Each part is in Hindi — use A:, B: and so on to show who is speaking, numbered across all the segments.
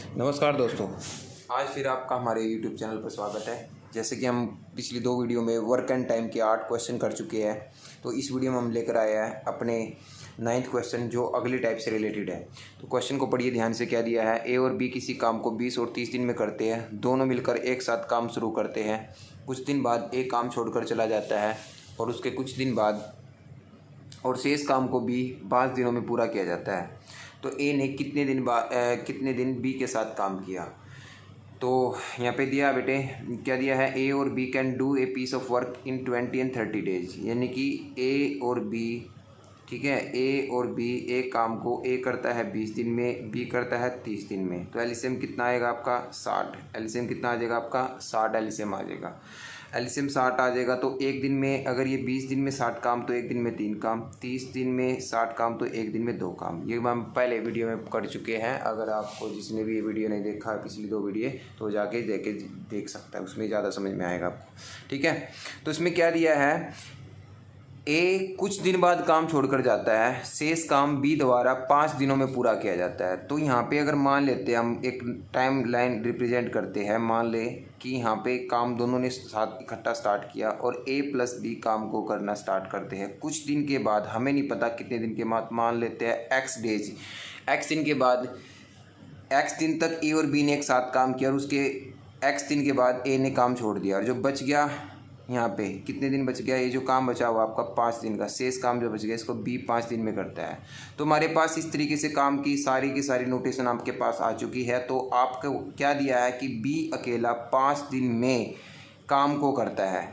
A: नमस्कार दोस्तों, आज फिर आपका हमारे YouTube चैनल पर स्वागत है। जैसे कि हम पिछली 2 वीडियो में वर्क एंड टाइम के 8 क्वेश्चन कर चुके हैं, तो इस वीडियो में हम लेकर आए हैं अपने 9th क्वेश्चन जो अगले टाइप से रिलेटेड है। तो क्वेश्चन को पढ़िए ध्यान से। क्या दिया है? ए और बी किसी काम को 20 और 30 दिन में करते हैं। दोनों मिलकर एक साथ काम शुरू करते हैं। कुछ दिन बाद ए काम छोड़कर चला जाता है और उसके कुछ दिन बाद और शेष काम को बी 5 दिनों में पूरा किया जाता है। तो ए ने कितने दिन बी के साथ काम किया? तो यहाँ पे दिया बेटे, क्या दिया है? ए और B can do a piece of work in 20 and 30 days. यानी कि ए और बी, ठीक है, ए और बी एक काम को ए करता है 20 दिन में, बी करता है 30 दिन में। तो एलसीएम कितना आएगा आपका? 60। एलसीएम कितना आ जाएगा आपका? 60 एलसीएम आ जाएगा। एलसीएम 60 आ जाएगा। तो एक दिन में अगर ये 20 दिन में 60 काम तो एक दिन में 3 काम, 30 दिन में 60 काम तो एक दिन में 2 काम। ये हम पहले वीडियो में कर चुके हैं। अगर आपको जिसने भी ये वीडियो नहीं देखा पिछली 2 वीडियो, तो जाके देख सकता है, उसमें ज़्यादा समझ में आएगा आपको। ठीक है, तो इसमें क्या दिया है? ए कुछ दिन बाद काम छोड़कर जाता है, शेष काम बी द्वारा 5 दिनों में पूरा किया जाता है। तो यहाँ पे अगर मान लेते हैं, हम एक टाइम लाइन रिप्रेजेंट करते हैं। मान ले कि यहाँ पे काम दोनों ने साथ इकट्ठा स्टार्ट किया और ए प्लस बी काम को करना स्टार्ट करते हैं। कुछ दिन के बाद, हमें नहीं पता कितने दिन के बाद, मान लेते हैं एक्स डेज, एक्स दिन के बाद, एक्स दिन तक ए और बी ने एक साथ काम किया और उसके एक्स दिन के बाद ए ने काम छोड़ दिया। और जो बच गया यहाँ पे कितने दिन बच गया? ये जो काम बचा हुआ आपका 5 दिन का, शेष काम जो बच गया इसको बी 5 दिन में करता है। तो हमारे पास इस तरीके से काम की सारी नोटेशन आपके पास आ चुकी है। तो आपको क्या दिया है कि बी अकेला 5 दिन में काम को करता है।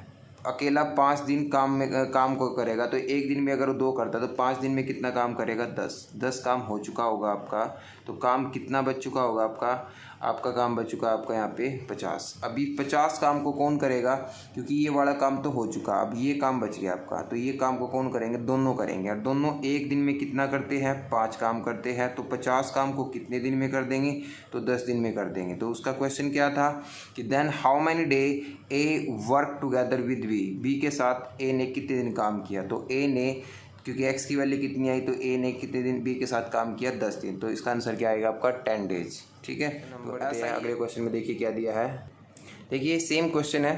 A: अकेला 5 दिन काम को करेगा। तो एक दिन में अगर वो 2 करता है तो 5 दिन में कितना काम करेगा? 10 काम हो चुका होगा आपका। तो काम कितना बच चुका होगा आपका काम बच चुका है आपका यहाँ पे 50। अभी 50 काम को कौन करेगा? क्योंकि ये वाला काम तो हो चुका, अब ये काम बच गया आपका। तो ये काम को कौन करेंगे? दोनों करेंगे। और दोनों एक दिन में कितना करते हैं? 5 काम करते हैं। तो 50 काम को कितने दिन में कर देंगे? तो 10 दिन में कर देंगे। तो उसका क्वेश्चन क्या था कि then how many day A work together with B के साथ ए ने कितने दिन काम किया? तो ए ने, क्योंकि एक्स की वैल्यू कितनी आई, तो ए ने कितने दिन बी के साथ काम किया? 10 दिन। तो इसका आंसर क्या आएगा आपका? 10 डेज। ठीक है, तो ऐसा अगले क्वेश्चन में देखिए क्या दिया है। देखिए सेम क्वेश्चन है।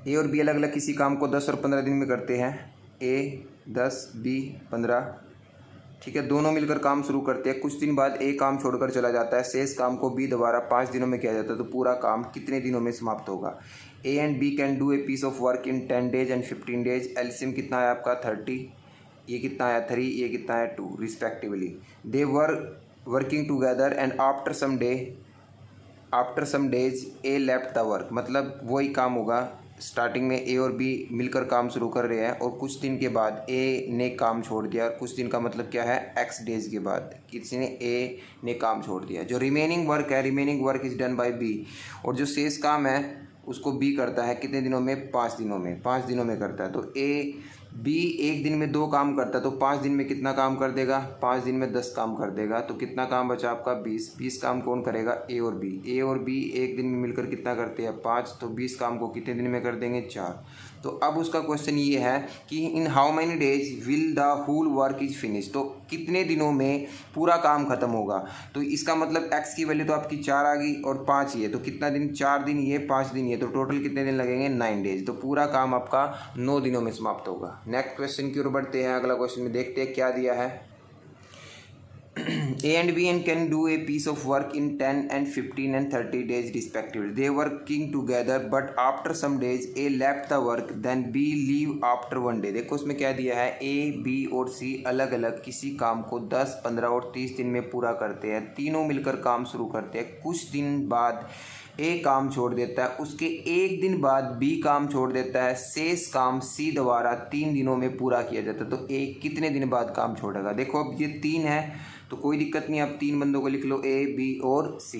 A: ए और बी अलग अलग किसी काम को 10 और 15 दिन में करते हैं। ए 10, बी 15। ठीक है, दोनों मिलकर काम शुरू करते हैं। कुछ दिन बाद ए काम छोड़कर चला जाता है। शेष काम को बी दोबारा 5 दिनों में किया जाता है। तो पूरा काम कितने दिनों में समाप्त होगा? A and B can do a piece of work in 10 days and 15 days. LCM कितना है आपका? 30। ये कितना आया? 3। ये कितना है? 2 respectively. They were working together and after some days A left the work. मतलब वही काम होगा, स्टार्टिंग में ए और बी मिलकर काम शुरू कर रहे हैं और कुछ दिन के बाद ए ने काम छोड़ दिया। और कुछ दिन का मतलब क्या है? एक्स डेज के बाद किसी ने ए ने काम छोड़ दिया। जो रिमेनिंग वर्क है, remaining work is done by B. और जो शेष काम है उसको बी करता है कितने दिनों में? 5 दिनों में। 5 दिनों में करता है। तो बी एक दिन में 2 काम करता है, तो 5 दिन में कितना काम कर देगा? 5 दिन में 10 काम कर देगा। तो कितना काम बचा आपका? 20 काम कौन करेगा? ए और बी एक दिन में मिलकर कितना करते हैं? 5। तो 20 काम को कितने दिन में कर देंगे? 4। तो अब उसका क्वेश्चन ये है कि in how many days will the whole work is finish. तो कितने दिनों में पूरा काम खत्म होगा? तो इसका मतलब एक्स की वैल्यू तो आपकी 4 आ गई और 5 ये, तो कितना दिन? 4 दिन ये, 5 दिन ये, तो टोटल कितने दिन लगेंगे? 9 डेज। तो पूरा काम आपका 9 दिनों में समाप्त होगा। नेक्स्ट क्वेश्चन की ओर बढ़ते हैं। अगला क्वेश्चन में देखते हैं क्या दिया है। A and B and can do a piece of work in 10 and 15 and 30 days respectively. They working together but after some days A left the work then B leave after 1 day. देखो उसमें क्या दिया है? A, B और C अलग अलग किसी काम को 10, 15 और 30 दिन में पूरा करते हैं। तीनों मिलकर काम शुरू करते हैं। कुछ दिन बाद ए काम छोड़ देता है, उसके एक दिन बाद बी काम छोड़ देता है। शेष काम सी द्वारा 3 दिनों में पूरा किया जाता है। तो ए कितने दिन बाद काम छोड़ेगा? देखो अब ये 3 है तो कोई दिक्कत नहीं, आप 3 बंदों को लिख लो, ए, बी और सी।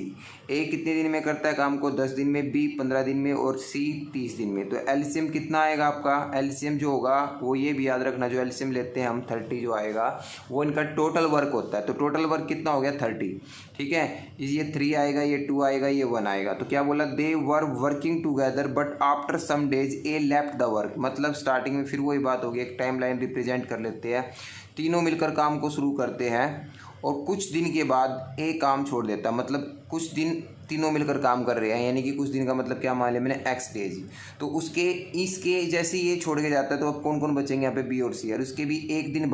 A: ए कितने दिन में करता है काम को? 10 दिन में, बी 15 दिन में और सी 30 दिन में। तो एलसीएम कितना आएगा आपका? एलसीएम जो होगा वो ये भी याद रखना, जो एलसीएम लेते हैं हम 30 जो आएगा वो इनका टोटल वर्क होता है। तो टोटल वर्क कितना हो गया? 30। ठीक है, ये 3 आएगा, ये 2 आएगा, ये 1 आएगा। तो क्या बोला? They were working together but after some days A left the work. मतलब स्टार्टिंग में फिर वही बात होगी, एक टाइम लाइन रिप्रेजेंट कर लेते हैं। तीनों मिलकर काम को शुरू करते हैं और कुछ दिन के बाद ए काम छोड़ देता, मतलब कुछ दिन तीनों मिलकर काम कर रहे हैं, यानी कि कुछ दिन का मतलब क्या मान लिया मैंने एक्स डेज, तो उसके इसके जैसे ये छोड़ के जाता है तो अब कौन कौन बचेंगे यहाँ पे बी और सी। और उसके भी एक दिन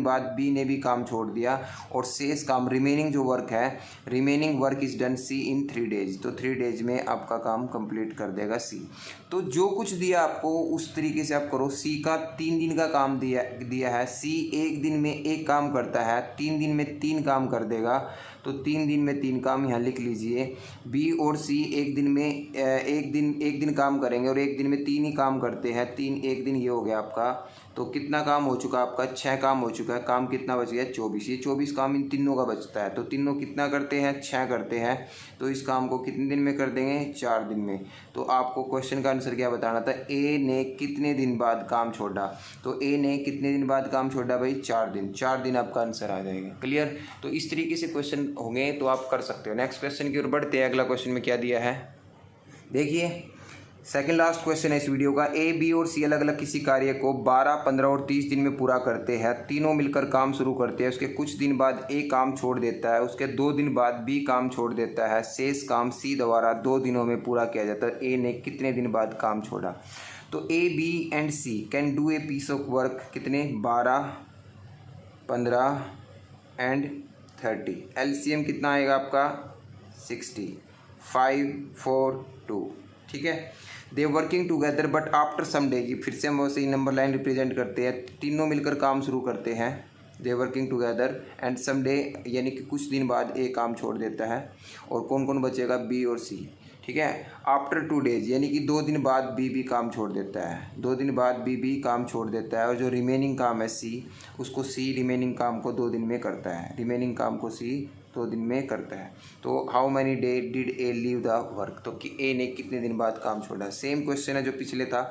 A: बाद बी ने भी काम छोड़ दिया और शेष काम रिमेनिंग जो वर्क है, remaining work is done C in 3 days, तो 3 डेज में आपका काम कंप्लीट कर देगा सी। तो जो कुछ दिया आपको उस तरीके से आप करो। सी का 3 दिन का काम दिया है, सी एक दिन में एक काम करता है, 3 दिन में 3 काम कर देगा, तो 3 दिन में 3 काम यहाँ लिख लीजिए। बी और सी एक दिन में एक दिन काम करेंगे और एक दिन में 3 ही काम करते हैं, 3 एक दिन, ये हो गया आपका। तो कितना काम हो चुका आपका, 6 काम हो चुका है। काम कितना बच गया, 24। ये 24 काम इन तीनों का बचता है, तो तीनों कितना करते हैं, 6 करते हैं। तो इस काम को कितने दिन में कर देंगे, 4 दिन में। तो आपको क्वेश्चन का आंसर क्या बताना था, ए ने कितने दिन बाद काम छोड़ा, तो ए ने कितने दिन बाद काम छोड़ा भाई, 4 दिन। 4 दिन आपका आंसर आ जाएगा। क्लियर। तो इस तरीके से क्वेश्चन होंगे तो आप कर सकते हो। नेक्स्ट क्वेश्चन की ओर बढ़ते हैं। अगला क्वेश्चन में क्या दिया है, देखिए सेकंड लास्ट क्वेश्चन है इस वीडियो का। ए, बी और सी अलग अलग किसी कार्य को 12, 15 और 30 दिन में पूरा करते हैं। तीनों मिलकर काम शुरू करते हैं। उसके कुछ दिन बाद ए काम छोड़ देता है, उसके 2 दिन बाद बी काम छोड़ देता है। शेष काम सी द्वारा 2 दिनों में पूरा किया जाता है। ए ने कितने दिन बाद काम छोड़ा। तो A, B and C can do a piece of work, कितने, 12, 15 एंड 30। एलसीएम कितना आएगा आपका, 60, 5, 4, 2। ठीक है। They working together but after some day, फिर से हम वैसे ही नंबर लाइन रिप्रेजेंट करते हैं। तीनों मिलकर काम शुरू करते हैं, they working together and some day, यानी कि कुछ दिन बाद ए काम छोड़ देता है। और कौन कौन बचेगा, बी और सी। ठीक है। आफ्टर 2 डेज, यानी कि 2 दिन बाद बी भी काम छोड़ देता है, 2 दिन बाद बी भी काम छोड़ देता है। और जो रिमेनिंग काम है सी, उसको सी रिमेनिंग काम को 2 दिन में करता है, रिमेनिंग काम को सी 2 दिन में करता है। तो how many day did a leave the work, तो कि ए ने कितने दिन बाद काम छोड़ा। सेम क्वेश्चन है जो पिछले था।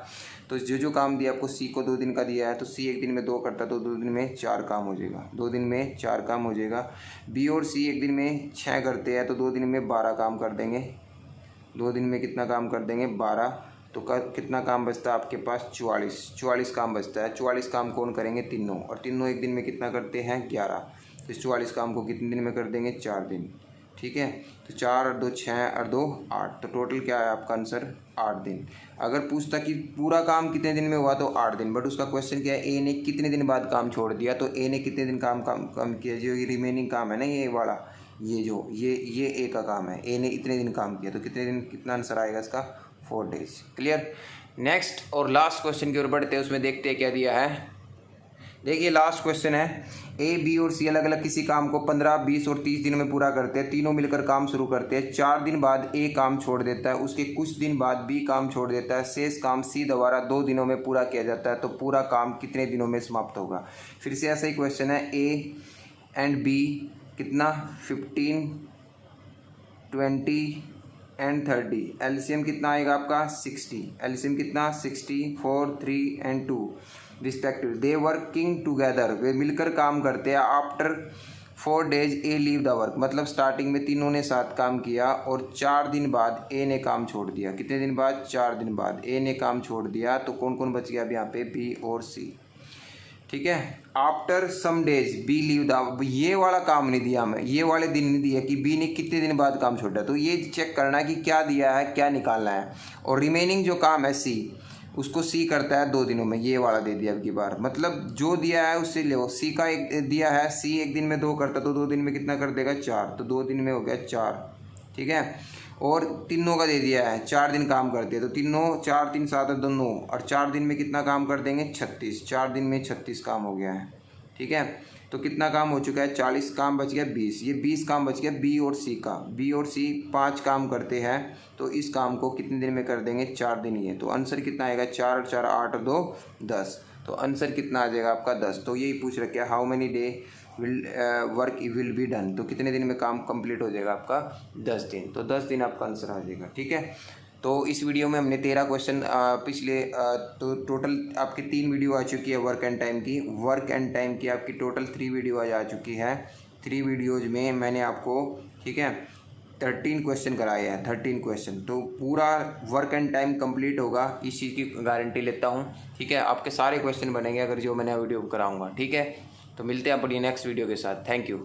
A: तो जो काम दिया आपको, सी को 2 दिन का दिया है, तो सी एक दिन में 2 करता है, तो 2 दिन में 4 काम हो जाएगा, 2 दिन में 4 काम हो जाएगा। बी और सी एक दिन में 6 करते हैं, तो 2 दिन में 12 काम कर देंगे, 2 दिन में कितना काम कर देंगे, 12। तो कितना काम बचता है आपके पास, 44 काम बचता है। 44 काम कौन करेंगे, तीनों। और तीनों एक दिन में कितना करते हैं, 11। इस 44 काम को कितने दिन में कर देंगे, 4 दिन। ठीक है। तो 4 और 2 6 और 2 8, तो टोटल क्या है आपका आंसर, 8 दिन। अगर पूछता कि पूरा काम कितने दिन में हुआ, तो 8 दिन। बट उसका क्वेश्चन क्या है, ए ने कितने दिन बाद काम छोड़ दिया, तो ए ने कितने दिन काम किया, जो ये रिमेनिंग काम है ना, ये वाला, ये ए का काम है, ए ने इतने दिन काम किया, तो कितने दिन, कितना आंसर आएगा इसका, 4 डेज। क्लियर। नेक्स्ट और लास्ट क्वेश्चन की ओर बढ़ते हैं, उसमें देखते हैं क्या दिया है। देखिए लास्ट क्वेश्चन है, ए, बी और सी अलग अलग किसी काम को 15, 20 और 30 दिन में पूरा करते हैं। तीनों मिलकर काम शुरू करते हैं। 4 दिन बाद ए काम छोड़ देता है, उसके कुछ दिन बाद बी काम छोड़ देता है। शेष काम सी द्वारा 2 दिनों में पूरा किया जाता है। तो पूरा काम कितने दिनों में समाप्त होगा। फिर से ऐसा ही क्वेश्चन है, ए एंड बी कितना, 15, 20 एंड 30। एलसीएम कितना आएगा आपका, 60। एलसीएम कितना, 60, 4, 3 and 2 respective. They working together, वे मिलकर काम करते हैं। After 4 days A leave the work, मतलब स्टार्टिंग में तीनों ने साथ काम किया और 4 दिन बाद ए ने काम छोड़ दिया। कितने दिन बाद, 4 दिन बाद ए ने काम छोड़ दिया। तो कौन कौन बच गया अब यहाँ पे, बी और सी। ठीक है। After some days B leave the, ये वाला काम नहीं दिया हमें, ये वाले दिन नहीं दिया कि बी ने कितने दिन बाद काम छोड़ा। तो ये चेक करना है कि क्या दिया है, क्या निकालना है। और रिमेनिंग जो काम है सी, उसको सी करता है 2 दिनों में, ये वाला दे दिया अब की बार, मतलब जो दिया है उससे ले। सी का एक दिया है, सी एक दिन में 2 करता, तो 2 दिन में कितना कर देगा, 4। तो 2 दिन में हो गया 4। ठीक है। और तीनों का दे दिया है, 4 दिन काम करते हैं, तो तीनों 4, 3, 7 और 2 9, और 4 दिन में कितना काम कर देंगे, 36। 4 दिन में 36 काम हो गया है। ठीक है। तो कितना काम हो चुका है, 40 काम बच गया 20। ये 20 काम बच गया बी और सी का। बी और सी 5 काम करते हैं, तो इस काम को कितने दिन में कर देंगे, 4 दिन ही है। तो आंसर कितना आएगा, 4 और 4 8 और 2 10। तो आंसर कितना आ जाएगा आपका, 10। तो यही पूछ रखा है, how many day work will be done, तो कितने दिन में काम कंप्लीट हो जाएगा आपका, 10 दिन। तो 10 दिन आपका आंसर आ जाएगा। ठीक है। तो इस वीडियो में हमने 13 क्वेश्चन पिछले तो टोटल आपकी 3 वीडियो आ चुकी है वर्क एंड टाइम की। वर्क एंड टाइम की आपकी टोटल 3 वीडियो आ चुकी है। 3 वीडियोज़ में मैंने आपको, ठीक है, 13 क्वेश्चन कराए हैं, 13 क्वेश्चन। तो पूरा वर्क एंड टाइम कंप्लीट होगा, इस चीज़ की गारंटी लेता हूँ। ठीक है। आपके सारे क्वेश्चन बनेंगे अगर जो मैंने वीडियो कराऊँगा। ठीक है। तो मिलते हैं अपनी नेक्स्ट वीडियो के साथ। Thank you.